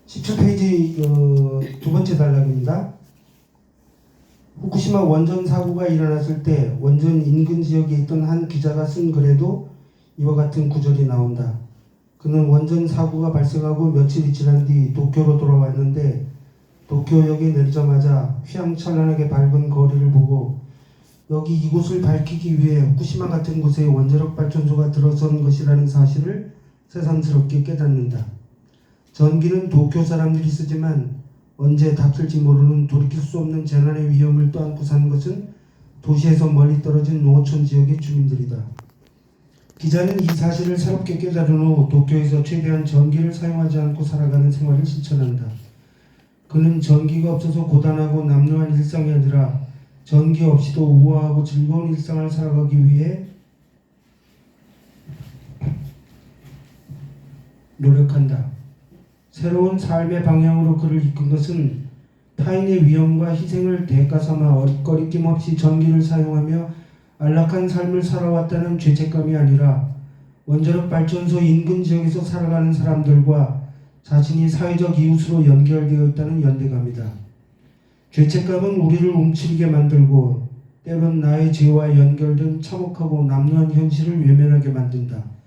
17페이지 두 번째 단락입니다. 후쿠시마 원전 사고가 일어났을 때 원전 인근 지역에 있던 한 기자가 쓴 글에도 이와 같은 구절이 나온다. 그는 원전 사고가 발생하고 며칠이 지난 뒤 도쿄로 돌아왔는데 도쿄역에 내리자마자 휘황찬란하게 밝은 거리를 보고 여기 이곳을 밝히기 위해 후쿠시마 같은 곳에 원자력 발전소가 들어선 것이라는 사실을 새삼스럽게 깨닫는다. 전기는 도쿄 사람들이 쓰지만 언제 닥칠지 모르는 돌이킬 수 없는 재난의 위험을 떠안고 사는 것은 도시에서 멀리 떨어진 농어촌 지역의 주민들이다. 기자는 이 사실을 새롭게 깨달은 후 도쿄에서 최대한 전기를 사용하지 않고 살아가는 생활을 실천한다. 그는 전기가 없어서 고단하고 남루한 일상이 아니라 전기 없이도 우아하고 즐거운 일상을 살아가기 위해 노력한다. 새로운 삶의 방향으로 그를 이끈 것은 타인의 위험과 희생을 대가 삼아 거리낌 없이 전기를 사용하며 안락한 삶을 살아왔다는 죄책감이 아니라 원자력 발전소 인근 지역에서 살아가는 사람들과 자신이 사회적 이웃으로 연결되어 있다는 연대감이다. 죄책감은 우리를 움츠리게 만들고 때론 나의 죄와 연결된 참혹하고 남루한 현실을 외면하게 만든다.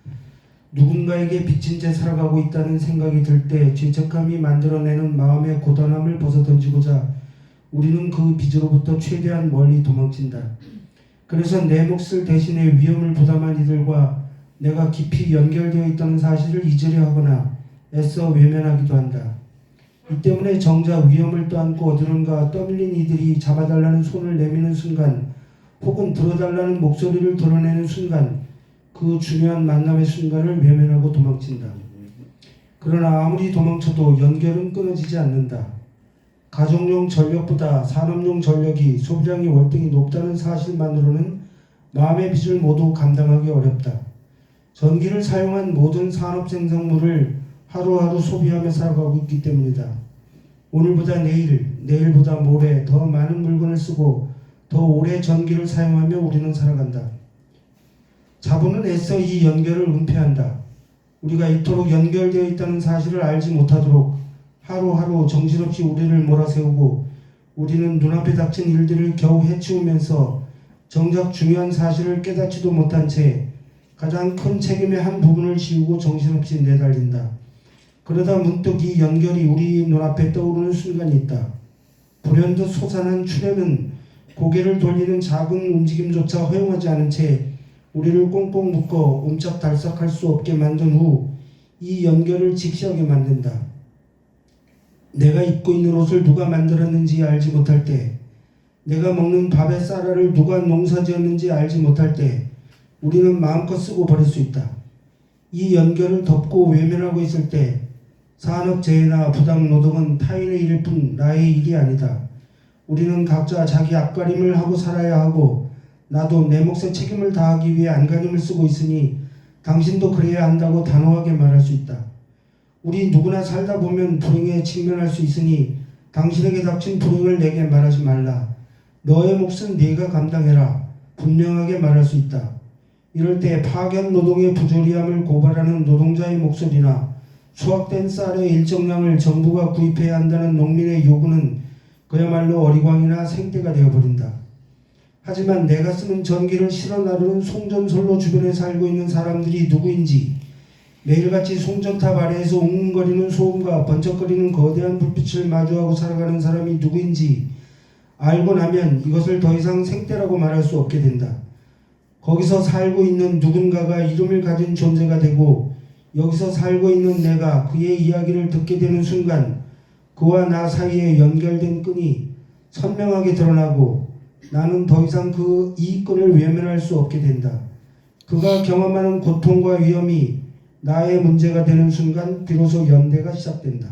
누군가에게 빚진 채 살아가고 있다는 생각이 들 때 죄책감이 만들어내는 마음의 고단함을 벗어던지고자 우리는 그 빚으로부터 최대한 멀리 도망친다. 그래서 내 몫을 대신해 위험을 부담한 이들과 내가 깊이 연결되어 있다는 사실을 잊으려 하거나 애써 외면하기도 한다. 이 때문에 정작 위험을 떠안고 어디론가 떠밀린 이들이 잡아달라는 손을 내미는 순간 혹은 들어달라는 목소리를 드러내는 순간 그 중요한 만남의 순간을 외면하고 도망친다. 그러나 아무리 도망쳐도 연결은 끊어지지 않는다. 가정용 전력보다 산업용 전력이 소비량이 월등히 높다는 사실만으로는 마음의 빚을 모두 감당하기 어렵다. 전기를 사용한 모든 산업 생산물을 하루하루 소비하며 살아가고 있기 때문이다. 오늘보다 내일, 내일보다 모레 더 많은 물건을 쓰고 더 오래 전기를 사용하며 우리는 살아간다. 자본은 애써 이 연결을 은폐한다. 우리가 이토록 연결되어 있다는 사실을 알지 못하도록 하루하루 정신없이 우리를 몰아세우고 우리는 눈앞에 닥친 일들을 겨우 해치우면서 정작 중요한 사실을 깨닫지도 못한 채 가장 큰 책임의 한 부분을 지우고 정신없이 내달린다. 그러다 문득 이 연결이 우리 눈앞에 떠오르는 순간이 있다. 불현듯 솟아난 출현은 고개를 돌리는 작은 움직임조차 허용하지 않은 채 우리를 꽁꽁 묶어 옴짝달싹할 수 없게 만든 후 이 연결을 직시하게 만든다. 내가 입고 있는 옷을 누가 만들었는지 알지 못할 때, 내가 먹는 밥의 쌀알을 누가 농사지었는지 알지 못할 때 우리는 마음껏 쓰고 버릴 수 있다. 이 연결을 덮고 외면하고 있을 때 산업재해나 부당노동은 타인의 일일 뿐 나의 일이 아니다. 우리는 각자 자기 앞가림을 하고 살아야 하고 나도 내 몫의 책임을 다하기 위해 안간힘을 쓰고 있으니 당신도 그래야 한다고 단호하게 말할 수 있다. 우리 누구나 살다 보면 불행에 직면할 수 있으니 당신에게 닥친 불행을 내게 말하지 말라. 너의 몫은 네가 감당해라. 분명하게 말할 수 있다. 이럴 때 파견 노동의 부조리함을 고발하는 노동자의 목소리나 수확된 쌀의 일정량을 정부가 구입해야 한다는 농민의 요구는 그야말로 어리광이나 생떼가 되어버린다. 하지만 내가 쓰는 전기를 실어 나르는 송전선로 주변에 살고 있는 사람들이 누구인지, 매일같이 송전탑 아래에서 웅웅거리는 소음과 번쩍거리는 거대한 불빛을 마주하고 살아가는 사람이 누구인지 알고 나면 이것을 더 이상 생떼라고 말할 수 없게 된다. 거기서 살고 있는 누군가가 이름을 가진 존재가 되고 여기서 살고 있는 내가 그의 이야기를 듣게 되는 순간 그와 나 사이에 연결된 끈이 선명하게 드러나고 나는 더 이상 이 끈을 외면할 수 없게 된다. 그가 경험하는 고통과 위험이 나의 문제가 되는 순간 비로소 연대가 시작된다.